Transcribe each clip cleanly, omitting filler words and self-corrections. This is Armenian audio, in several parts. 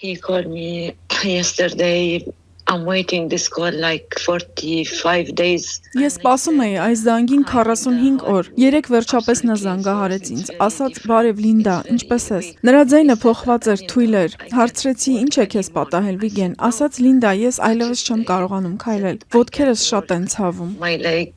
He called me yesterday. I'm waiting this call like 45 days. Ես սպասում էի այս զանգին 45 օր։ Երեք վերջապես նա զանգահարեց ինձ, ասաց՝ «Բարև Լինդա, ինչպե՞ս ես»։ Նրա ձայնը փոխված էր, թույլ էր։ Հարցրեցի՝ «Ինչ է քեզ պատահել, Վիգեն»։ Ասաց՝ «Լինդա, ես այլևս չեմ կարողանում քայլել։ Ոտքերս շատ են ցավում»։ My leg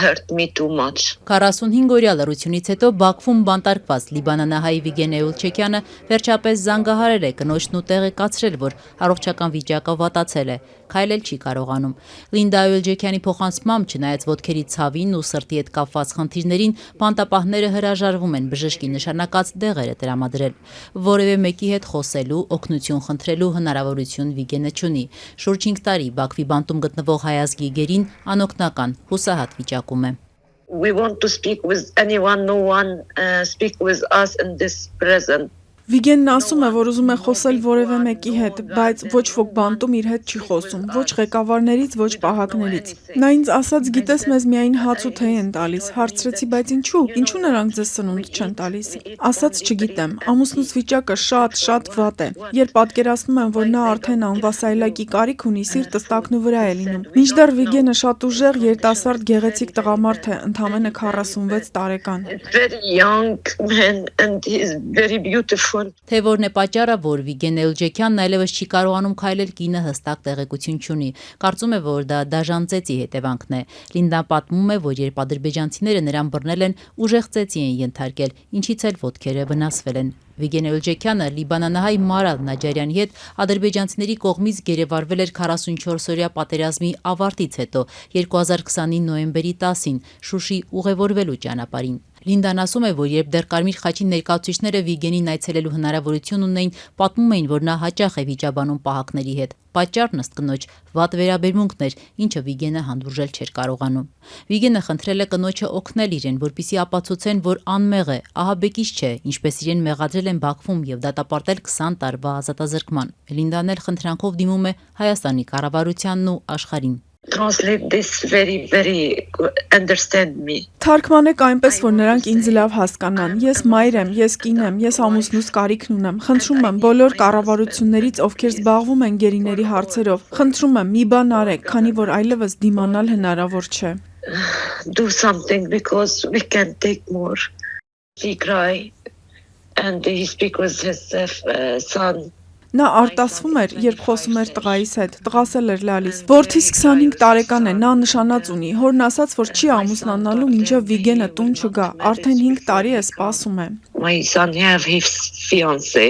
hurt me too much. 45-օրյա լռությունից հետո Բաքվում բանտարկված լիբանանահայ Վիգեն Էուլչեքյանը վերջապես զանգահարել է կնոջն ու տեղեկացրել, որ առողջական վիճակը վատացել է, քայլել չի կարողանում։ Լինդա Էուլչեքյանի փոխանցմամբ, չնայած ոտքերի ցավին ու սրտի հետ կապված խնդիրներին, բանտապահները հրաժարվում են բժշկի նշանակած դեղերը տրամադրել։ Որևէ մեկի հետ խոսելու, օգնություն խնդրելու հնարավորություն Վիգենը չունի։ Շուրջ 5 տարի Բաքվի բանտում գտնվող հայազգի գերին անօգնական, հուսահատ վիճակում է։ We want to speak with anyone. No one speak with us in this present. Վիգենն ասում է, որ ուզում է խոսել որևէ մեկի հետ, բայց ոչ ոք բանտում իր հետ չի խոսում, ոչ ղեկավարներից, ոչ պահակներից։ Նա ինձ ասաց՝ «Գիտես, մեզ միայն հաց ու թեյ են տալիս»։ Հարցրեցի՝ «Բայց ինչու նրանք ձեզ սնունդ չեն տալիս»։ Ասաց՝ «Չգիտեմ, ամուսնուս վիճակը շատ վատ է։ Երբ պատկերացնում եմ, որ նա արդեն անվասայլակի կարիք ունի, սիրտս տակնու վրա է լինում»։ Մինչդեռ Վիգենը շատ ուժեղ, երիտասարդ, գեղեցիկ տղամարդ է, ընդամենը 46 տարեկան։ Very young man and he is very beautiful. Թե որն է պատճառը, որ Վիգեն Էուլչեքյանն այլևս չի կարողանում քայլել, կինը հստակ տեղեկություն չունի։ Կարծում է, որ դա դաժան ծեծի հետևանքն է։ Լինդան պատմում է, որ երբ ադրբեջանցիները նրան բռնել են, ուժեղ ծեծի են ենթարկել, ինչից էլ ոտքերը վնասվել են։ Վիգեն Էուլչեքյանը լիբանանահայ Մարալ Նաջարյանի հետ ադրբեջանցիների կողմից գերեվարվել էր 44-օրյա պատերազմի ավարտից հետո 2020-ի նոյեմբերի 10-ին Շուշի ուղևորվելու ճանապարհին։ Լինդան ասում է, որ երբ դեռ Կարմիր խաչի ներկայացուցիչները Վիգենին այցելելու հնարավորություն ունեին, պատմում էին, որ նա հաճախ է վիճաբանում պահակների հետ։ Պատճառն ըստ կնոջ վատ վերաբերմունքն էր, ինչը Վիգենը հանդուրժել չէր կարողանում։ Վիգենը խնդրել է կնոջը օգնել իրեն, որպեսզի ապացուցեն, որ անմեղ է, ահաբեկիչ չէ, ինչպես իրեն մեղադրել են Բաքվում եւ դատապարտել 20 տարվա ազատազրկման։ Լինդան էլ խնդրանքով դիմում է Հայաստանի կառավարությանն ու աշխարհին։ Translate this very understand me. Թարգմանեք այնպես, որ նրանք ինձ լավ հասկանան։ Ես մայր եմ, ես կին եմ, ես ամուսնուս կարիքն ունեմ։ Խնդրում եմ բոլոր կառավարություններից, ովքեր զբաղվում են գերիների հարցերով, խնդրում եմ մի բան արեք, քանի որ այլևս դիմանալ հնարավոր չէ։ Do something because we can't take more. He cry and he speak with his son. Նա արտասվում էր, երբ խոսում էր տղայիս հետ, տղաս էլ էր լալիս։ Որդիս 25 տարեկան է, նա նշանած ունի, հորն ասաց, որ չի ամուսնանալու, մինչև Վիգենը տուն չգա, արդեն 5 տարի է սպասում է։ My son have his fiance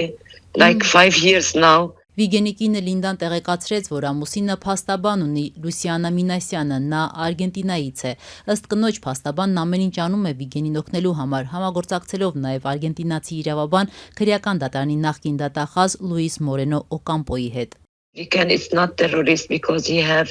like 5 years now. Վիգենի կինը Լինդան տեղեկացրեց, որ ամուսինը փաստաբան ունի Լուսիանա Մինասյանը, նա Արգենտինայից է։ Ըստ կնոջ փաստաբանն ամեն ինչ անում է Վիգենին օգնելու համար, համագործակցելով նաև արգենտինացի իրավաբան քրեական դատարանի նախկին դատախազ Լուիս Մորենո Օկամպոյի հետ։ Vigen is not terrorist because he have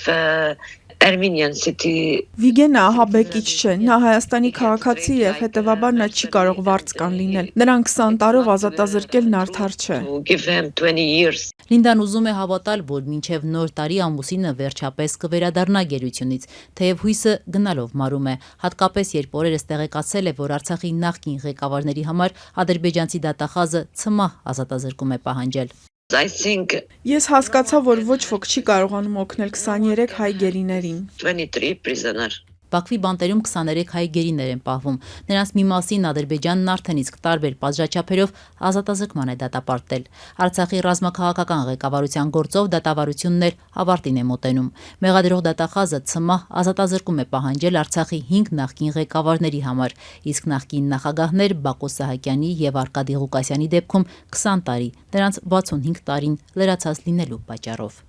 Armenian city. Վիգենը ահաբեկիչ չէ, նա Հայաստանի քաղաքացի եւ հետեւաբար նա չի կարող վարձկան լինել։ Նրան 20 տարով ազատազրկելն արդար չէ։ Give him 20 years. Լինդան ուզում է հավատալ, որ մինչև նոր տարի ամուսինը վերջապես կվերադառնա գերությունից, թեև հույսը գնալով մարում է, հատկապես երբ օրերս տեղեկացել է, որ Արցախի նախկին ղեկավարների համար ադրբեջանցի դատախազը ցմահ ազատազրկում է պահանջել։ I think Ես հասկացա, որ ոչ ոք չի կարողանում օգնել 23 հայ գերիներին։ 23 prisoner. Բաքվի բանտերում 23 հայ գերիներ են պահվում։ Նրանց մի մասին Ադրբեջանն արդեն իսկ տարբեր պատժաչափերով ազատազրկման է դատապարտել։ Արցախի ռազմաքաղաքական ղեկավարության գործով դատավարություններ ավարտին է մոտենում։ Մեղադրող դատախազը ցմահ ազատազրկում է պահանջել Արցախի 5 նախկին ղեկավարների համար, իսկ նախկին նախագահներ Բակո Սահակյանի եւ Արկադի Ղուկասյանի դեպքում 20 տարի, նրանց 65 տարին լրացած լինելու պատճառով։